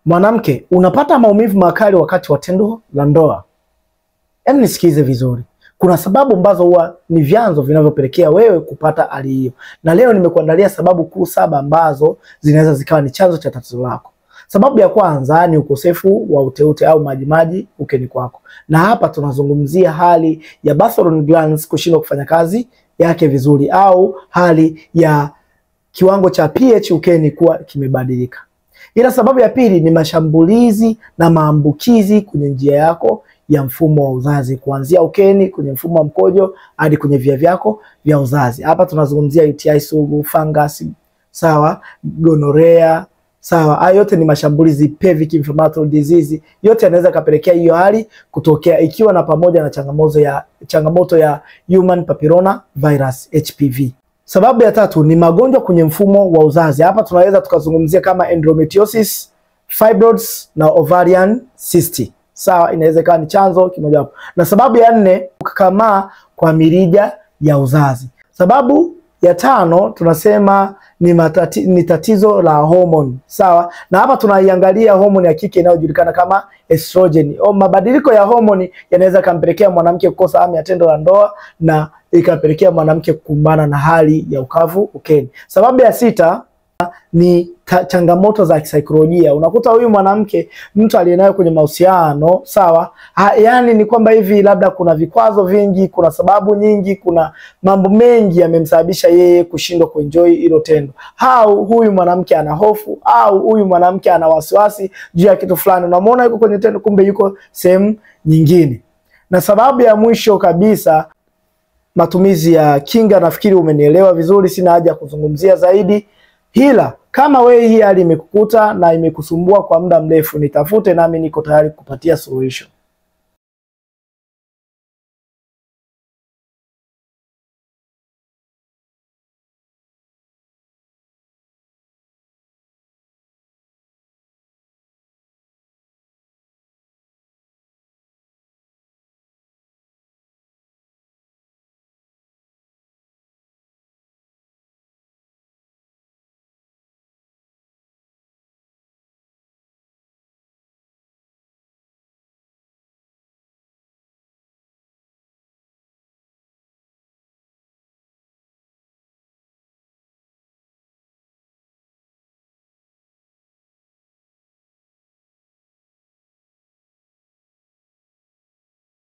Mwanamke, unapata maumivu makali wakati wa tendo la ndoa. Hebu nisikize vizuri. Kuna sababu ambazo huwa ni vyanzo vinavyopelekea wewe kupata hali hiyo. Na leo nimekuandalia sababu kuu 7 ambazo zinaweza zikawa ni chanzo cha tatizo lako. Sababu ya kwanza ni ukosefu wa uteute au majimaji ukeni kwako. Na hapa tunazungumzia hali ya Bartholin glands kushindwa kufanya kazi yake vizuri, au hali ya kiwango cha pH ukeni kuwa kimebadilika. Ila sababu ya pili ni mashambulizi na maambukizi kwenye njia yako ya mfumo wa uzazi, kuanzia ukeni kwenye mfumo wa mkojo hadi kwenye via vyako vya uzazi. Hapa tunazungumzia UTI sugu, fungus, sawa, gonorrhea, sawa. Hayo yote ni mashambulizi, pelvic inflammatory disease, yote yanaweza kapelekea hiyo hali kutokea, ikiwa na pamoja na changamoto ya human papilloma virus HPV. Sababu ya tatu ni magonjwa kwenye mfumo wa uzazi. Hapa tunaweza tukazungumzia kama endometriosis, fibroids na ovarian cyst. Sawa, inaweza kuwa ni chanzo kimoja hapo. Na sababu ya 4, kukakamaa kwa mirija ya uzazi. Sababu ya 5 tunasema ni tatizo la hormone. Sawa, na hapa tunaiangalia hormone ya kike inayojulikana kama estrogen. Mabadiliko ya hormone yanaweza kampelekea mwanamke kukosa hamu ya tendo la ndoa na ikapelekea mwanamke kukumbana na hali ya ukavu ukeni. Sababu ya 6 ni changamoto za kisaikolojia. Unakuta huyu mwanamke, mtu aliyenayo kwenye mahusiano, sawa, yani ni kwamba hivi labda kuna vikwazo vingi, kuna sababu nyingi, kuna mambo mengi yamemsababisha yeye kushindwa kuenjoy hilo tendo. Au huyu mwanamke ana hofu, au huyu mwanamke ana wasiwasi juu ya kitu fulani. Unamwona yuko kwenye tendo, kumbe yuko sehemu nyingine. Na sababu ya mwisho kabisa, matumizi ya kinga. Nafikiri umenielewa vizuri, sina haja kuzungumzia zaidi. Hila, kama wewe hii hali imekukuta na imekusumbua kwa muda mrefu, nitafute nami niko tayari kupatia suluhisho.